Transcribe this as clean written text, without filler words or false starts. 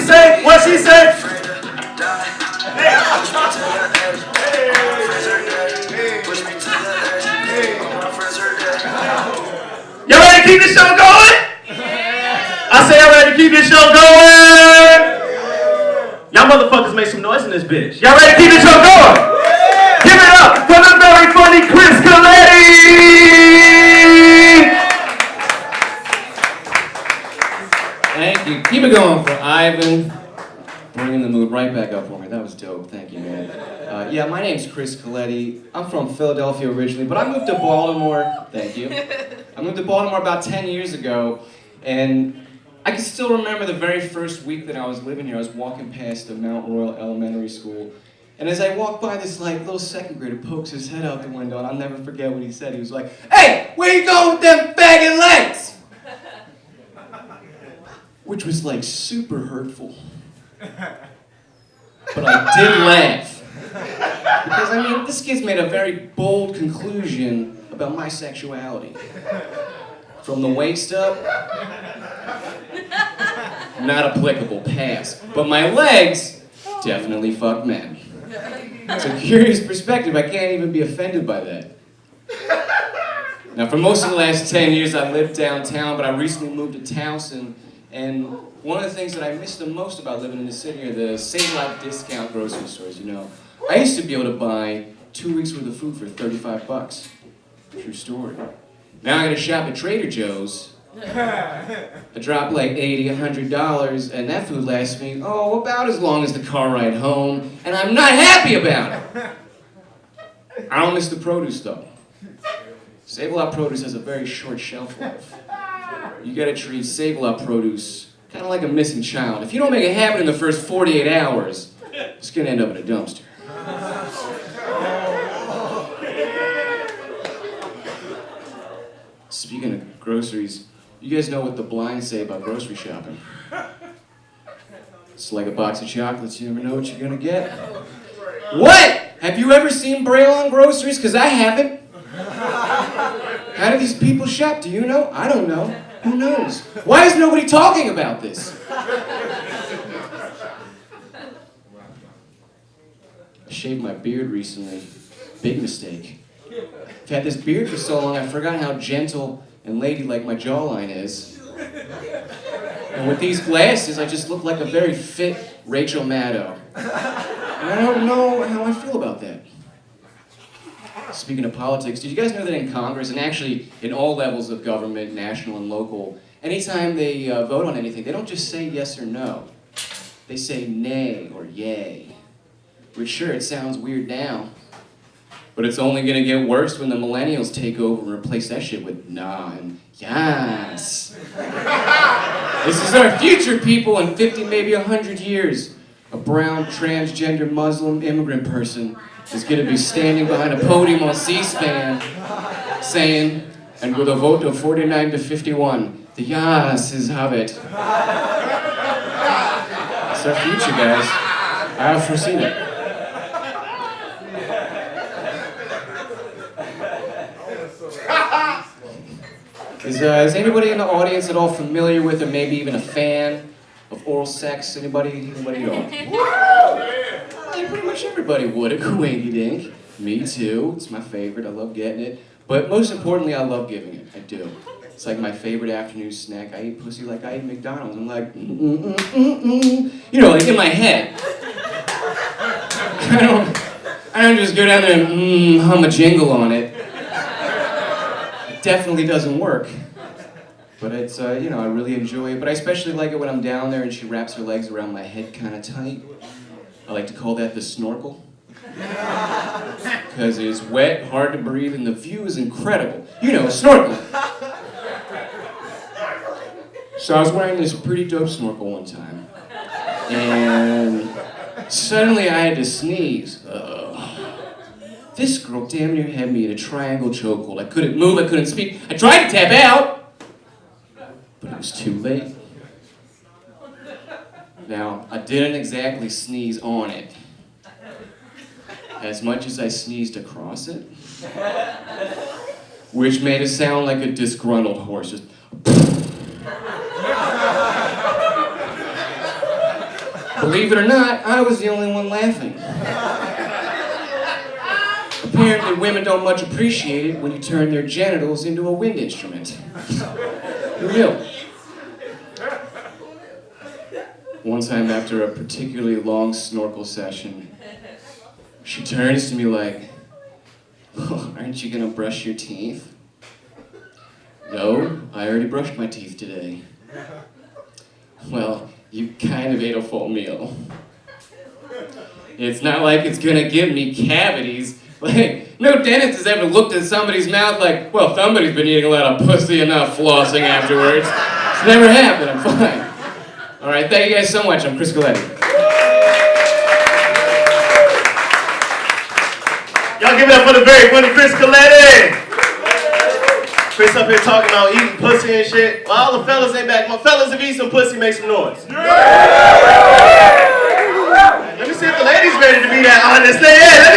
she say? What she say? Y'all ready to keep this show going? I say y'all ready to keep this show going? Y'all motherfuckers make some noise in this bitch. Y'all ready to keep this show going? Give it up for the very funny Chris Coletti! Thank you. Keep it going for Ivan. Bringing the mood right back up for me. That was dope. Thank you, man. Yeah, my name's Chris Coletti. I'm from Philadelphia originally, but I moved to Baltimore. Thank you. I moved to Baltimore about 10 years ago, and I can still remember the very first week that I was living here. I was walking past the Mount Royal Elementary School, and as I walked by, this little second grader pokes his head out the window, and I'll never forget what he said. He was like, "Hey, where you going with them faggot legs?" Which was super hurtful. But I did laugh. Because, this kid's made a very bold conclusion about my sexuality. From the waist up, not applicable, pass. But my legs, definitely fuck men. It's a curious perspective. I can't even be offended by that. Now, for most of the last 10 years, I lived downtown, but I recently moved to Towson. And one of the things that I miss the most about living in the city are the Save-A-Lot discount grocery stores, I used to be able to buy 2 weeks worth of food for $35. True story. Now I gotta shop at Trader Joe's. I drop $80, $100, and that food lasts me, about as long as the car ride home, and I'm not happy about it. I don't miss the produce though. Save-A-Lot produce has a very short shelf life. You gotta treat Save-A-Lot produce kind of like a missing child. If you don't make it happen in the first 48 hours, it's gonna end up in a dumpster. Speaking of groceries, you guys know what the blind say about grocery shopping. It's like a box of chocolates, you never know what you're gonna get. What? Have you ever seen Braille on groceries? Because I haven't. How do these people shop? Do you know? I don't know. Who knows? Why is nobody talking about this? I shaved my beard recently. Big mistake. I've had this beard for so long, I forgot how gentle and ladylike my jawline is. And with these glasses, I just look like a very fit Rachel Maddow. And I don't know how I feel about that. Speaking of politics, did you guys know that in Congress, and actually in all levels of government, national and local, anytime they vote on anything, they don't just say yes or no. They say nay or yay. Which sure, it sounds weird now, but it's only gonna get worse when the millennials take over and replace that shit with nah and yes. This is our future, people, in 50, maybe 100 years. A brown, transgender, Muslim immigrant person is going to be standing behind a podium on C-SPAN saying, and with a vote of 49 to 51, the yes is have it. It's our future, guys. I have foreseen it. Is anybody in the audience at all familiar with, or maybe even a fan of oral sex? Anybody at all? Pretty much everybody would, a coinky dink. Me too, it's my favorite, I love getting it. But most importantly, I love giving it, I do. It's like my favorite afternoon snack. I eat pussy like I eat McDonald's. I'm like, like in my head. I don't just go down there and hum a jingle on it. It definitely doesn't work. But it's, I really enjoy it. But I especially like it when I'm down there and she wraps her legs around my head kind of tight. I like to call that the snorkel. Because it's wet, hard to breathe, and the view is incredible. Snorkeling. So I was wearing this pretty dope snorkel one time. And suddenly I had to sneeze. This girl damn near had me in a triangle chokehold. I couldn't move, I couldn't speak. I tried to tap out, but it was too late. Now, I didn't exactly sneeze on it, as much as I sneezed across it, which made it sound like a disgruntled horse. Just Believe it or not, I was the only one laughing. Apparently, women don't much appreciate it when you turn their genitals into a wind instrument. Real. One time after a particularly long snorkel session, she turns to me like, "Oh, aren't you gonna brush your teeth?" "No, I already brushed my teeth today." "Well, you kind of ate a full meal. It's not like it's gonna give me cavities. Like, no dentist has ever looked at somebody's mouth like, well, somebody's been eating a lot of pussy and not flossing afterwards. It's never happened, I'm fine." All right, thank you guys so much. I'm Chris Coletti. Y'all give it up for the very funny Chris Coletti. Chris up here talking about eating pussy and shit. Well, all the fellas ain't back. My fellas, if you eat some pussy, make some noise. Let me see if the ladies ready to be that honest. Yeah,